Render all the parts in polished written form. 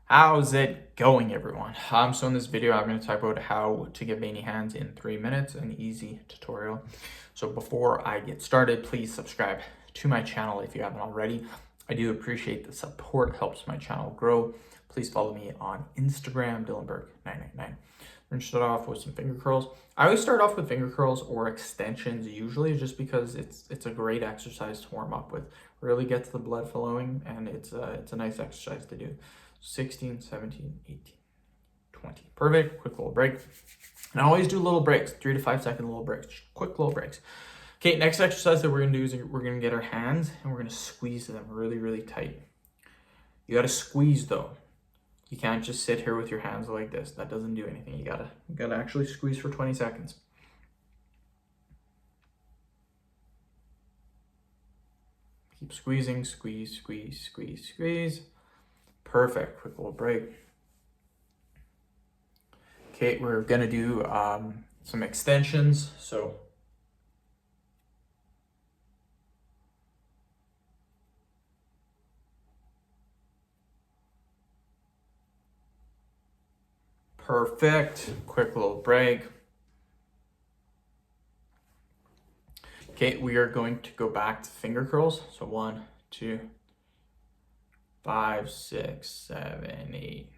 How's it going, everyone? So in this video, I'm going to talk about how to get veiny hands in 3 minutes, an easy tutorial. So before I get started, please subscribe to my channel if you haven't already. I do appreciate the support, it helps my channel grow. Please follow me on Instagram, Dylanberg999. We're going to start off with some finger curls. I always start off with finger curls or extensions usually, just because it's a great exercise to warm up with. Really gets the blood flowing, and it's a nice exercise to do. 16, 17, 18, 20. Perfect. Quick little break. And I always do little breaks, 3 to 5 second little breaks, quick little breaks. Okay, next exercise that we're gonna do is we're gonna get our hands and we're gonna squeeze them really, really tight. You gotta squeeze though. You can't just sit here with your hands like this. That doesn't do anything. You gotta actually squeeze for 20 seconds. Keep squeezing, squeeze, squeeze, squeeze, squeeze. Perfect. Quick little break. Okay, we're gonna do some extensions. So perfect. Quick little break. Okay, we are going to go back to finger curls. So 1, 2, 5, 6, 7, 8,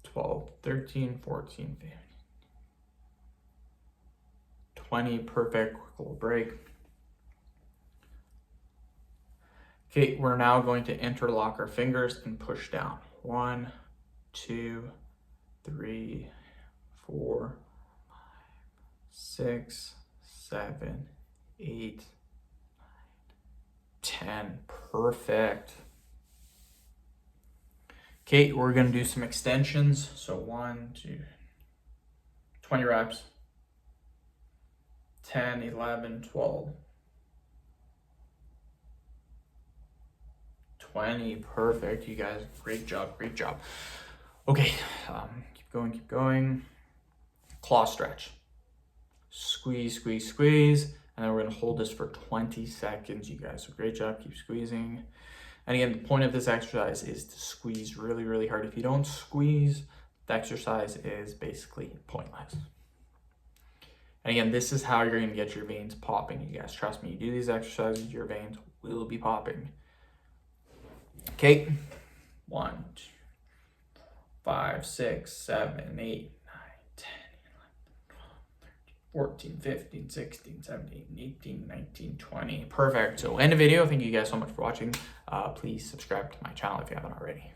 12, 13, 14, 15, 20. Perfect. Quick little break. Okay, we're now going to interlock our fingers and push down. 1, 2, 3, 4, 5, 6, 7, 8, 9, 10. Perfect. Okay, we're gonna do some extensions. So 1, 2, 20 reps, 10, 11, 12, 20. Perfect, you guys. Great job, great job. Okay, keep going, keep going. Claw stretch. Squeeze, squeeze, squeeze. And then we're gonna hold this for 20 seconds, you guys. So great job, keep squeezing. And again, the point of this exercise is to squeeze really, really hard. If you don't squeeze, the exercise is basically pointless. And again, this is how you're gonna get your veins popping, you guys. Trust me, you do these exercises, your veins will be popping. Okay, 1, 2, 5, 6, 7, 8, 10, 14, 15, 16, 17, 18, 19, 20. Perfect. So end the video. Thank you guys so much for watching. Please subscribe to my channel if you haven't already.